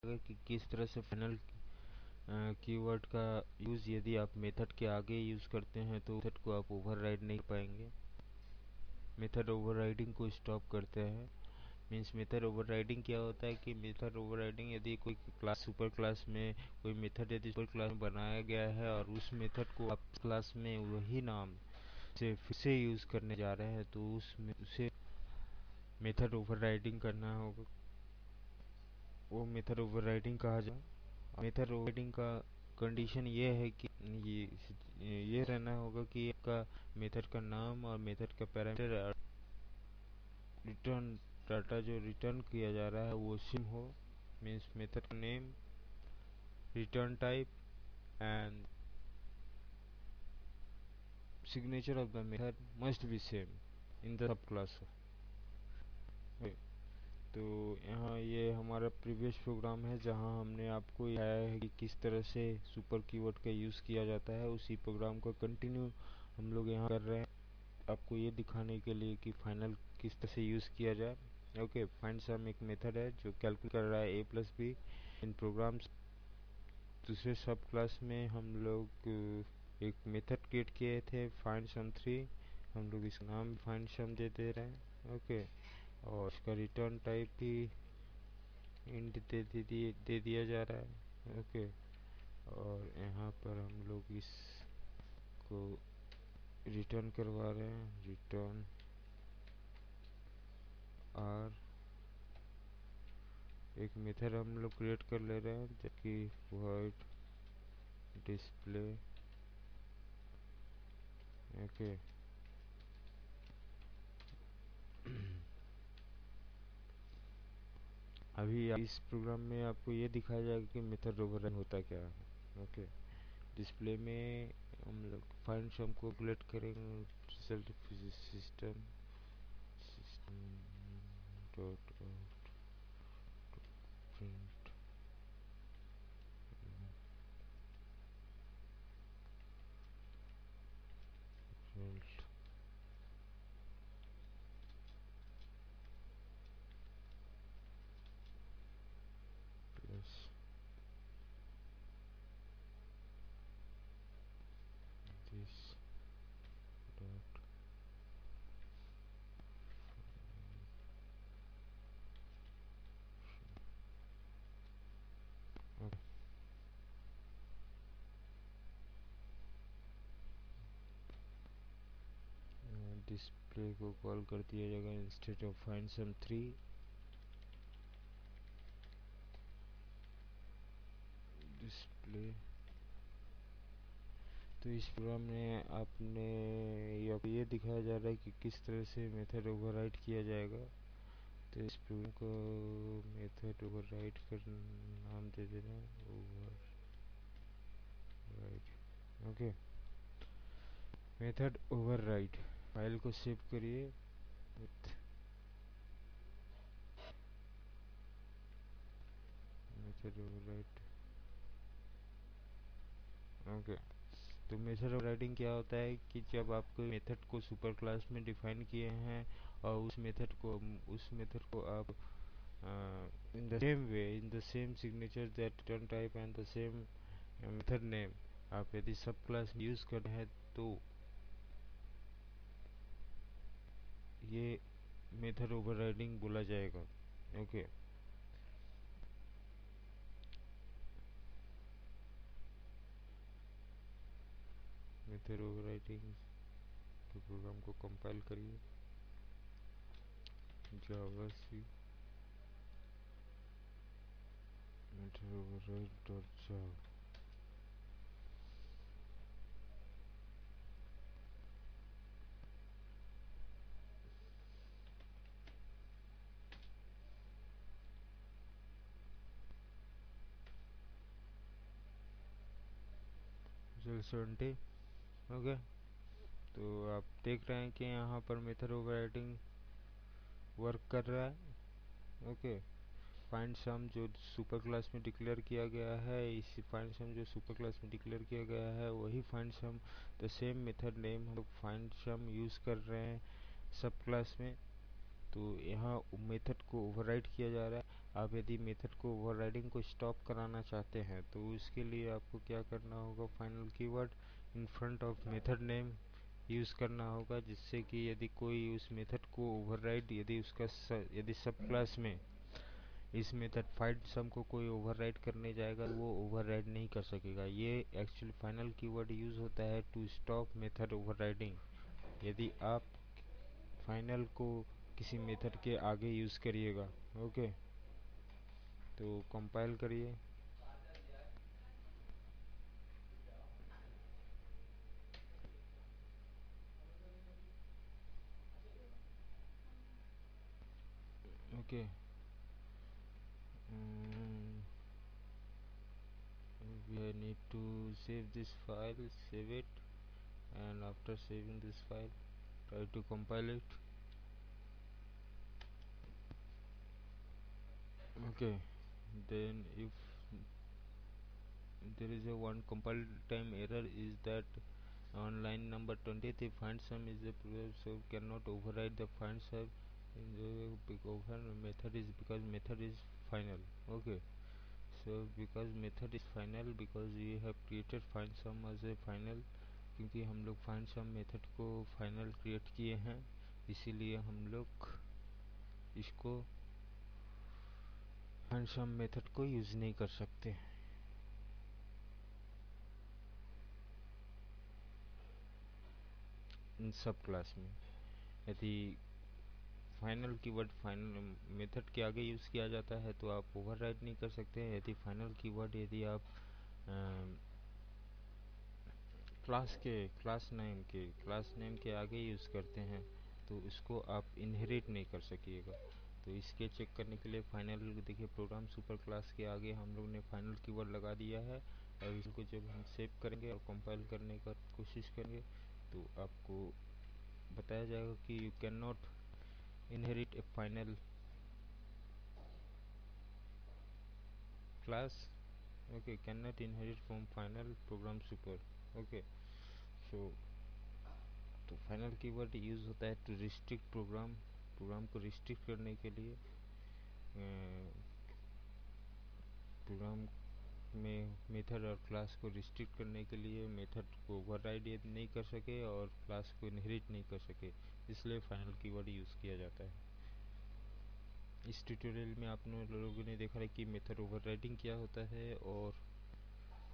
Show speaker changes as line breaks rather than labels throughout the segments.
कि किस तरह से फाइनल कीवर्ड का यूज़ यदि आप मेथड के आगे यूज़ करते हैं तो मेथड को आप ओवरराइड नहीं कर पाएंगे। मेथड ओवरराइडिंग को स्टॉप करते हैं। मीन्स मेथड ओवरराइडिंग क्या होता है कि मेथड ओवरराइडिंग यदि कोई क्लास सुपर क्लास में कोई मेथड यदि सुपर क्लास में बनाया गया है और उस मेथड को आप क्लास में वही नाम से फिर से यूज़ करने जा रहे हैं तो उसे मेथड ओवरराइडिंग करना होगा। वो मेथड ओवरराइडिंग कहा जाए। मेथड ओवरराइडिंग का कंडीशन ये है कि ये रहना होगा कि आपका मेथड का नाम और मेथड का पैरामीटर रिटर्न डाटा जो रिटर्न किया जा रहा है वो सेम हो। Means method name, return type and signature of the method must be same in the subclass। तो यहाँ ये हमारा प्रीवियस प्रोग्राम है जहाँ हमने आपको दिखाया है कि किस तरह से सुपर कीवर्ड का यूज़ किया जाता है। उसी प्रोग्राम को कंटिन्यू हम लोग यहाँ कर रहे हैं आपको ये दिखाने के लिए कि फाइनल किस तरह से यूज़ किया जाए। ओके, फाइंड सम एक मेथड है जो कैलकुलेट कर रहा है a+b इन प्रोग्राम्स। दूसरे सब क्लास में हम लोग एक मेथड क्रिएट किए थे फाइंड सम 3। हम लोग इसका नाम फाइंड सम दे रहे हैं। ओके, और इसका रिटर्न टाइप भी इंट दे दिया जा रहा है। ओके, और यहाँ पर हम लोग इसको रिटर्न करवा रहे हैं, रिटर्न आर। एक मेथड हम लोग क्रिएट कर ले रहे हैं जो कि void डिस्प्ले। ओके, अभी इस प्रोग्राम में आपको ये दिखाया जाएगा कि मेथड ओवरराइड होता क्या है। ओके, डिस्प्ले में हम लोग फाइंड सम को कैलकुलेट करेंगे। Result system dot print result plus this dot. Display को कॉल कर दिया जाएगा instead of find sum 3 display. तो इस प्रोग्राम में आपने ये दिखाया जा रहा है कि किस तरह से मेथड ओवरराइड किया जाएगा। तो इस प्रोग्राम को मेथड ओवरराइड का नाम दे देना override. Okay, method override file को सेव करिए विथ मेथड ओवरराइड। ओके, तो मेथड ओवरराइडिंग क्या होता है कि जब आप कोई मेथड को सुपर क्लास में डिफाइन किए हैं और उस मेथड को आप in the same way in the same signature that return type and the same method name आप यदि सब क्लास यूज कर रहे हैं तो ये मेथड ओवरराइडिंग बोला जाएगा। ओके, मेथड ओवरराइडिंग के प्रोग्राम को कंपाइल करिए। Javac method override dot java. Result 70। Okay, तो आप देख रहे हैं कि यहाँ पर मेथड ओवरराइडिंग वर्क कर रहा है। ओके, फाइंड सम जो सुपर क्लास में डिक्लेयर किया गया है, इसी फाइंड सम जो सुपर क्लास में डिक्लेयर किया गया है वही find some the same method name हम लोग फाइंड सम यूज़ कर रहे हैं सब क्लास में। तो यहाँ मेथड को ओवरराइड किया जा रहा है। आप यदि मेथड को ओवरराइडिंग को स्टॉप कराना चाहते हैं तो उसके लिए आपको क्या करना होगा, final keyword in front of method name use करना होगा, जिससे कि यदि कोई उस मेथड को ओवरराइड, यदि उसका यदि सब क्लास में इस मेथड फाइंड सम को कोई ओवरराइड करने जाएगा वो ओवरराइड नहीं कर सकेगा। ये एक्चुअली फाइनल कीवर्ड यूज़ होता है टू स्टॉप मेथड ओवरराइडिंग। यदि आप फाइनल को किसी मेथड के आगे यूज़ करिएगा, ओके, तो कंपाइल करिए। Okay, we need to save this file, save it, and after saving this file try to compile it. Okay, then if there is a one compile time error is that on line number 20 the find sum is a so cannot override the find sum in the over method is because method is final. Okay, so because method is final, because we have created find sum as a final, क्योंकि हम लोग find some method को final create किए हैं, इसीलिए हम लोग इसको फाइंड सम मेथड को यूज़ नहीं कर सकते इन सब क्लास में। यदि फाइनल कीवर्ड फाइनल मेथड के आगे यूज़ किया जाता है तो आप ओवरराइड नहीं कर सकते हैं। यदि फाइनल कीवर्ड यदि आप क्लास नेम के आगे यूज़ करते हैं तो इसको आप इनहेरिट नहीं कर सकिएगा। तो इसके चेक करने के लिए फाइनल देखिए, प्रोग्राम सुपर क्लास के आगे हम लोग ने फाइनल कीवर्ड लगा दिया है। और इसको जब हम सेव करेंगे और कंपाइल करने का कोशिश करेंगे तो आपको बताया जाएगा कि you can not inherit a final class, okay, cannot inherit from final program super। okay, so तो फाइनल कीवर्ड यूज़ होता है टू रिस्ट्रिक्ट प्रोग्राम को रिस्ट्रिक्ट करने के लिए। प्रोग्राम में मेथड और क्लास को रिस्ट्रिक्ट करने के लिए, मेथड को ओवरराइड नहीं कर सके और क्लास को इनहेरिट नहीं कर सके, इसलिए फाइनल कीवर्ड यूज़ किया जाता है। इस ट्यूटोरियल में आप लोगों ने देखा है कि मेथड ओवरराइडिंग क्या होता है और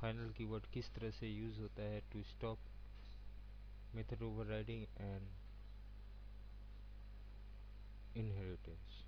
फाइनल कीवर्ड किस तरह से यूज़ होता है to stop method overriding and inheritance.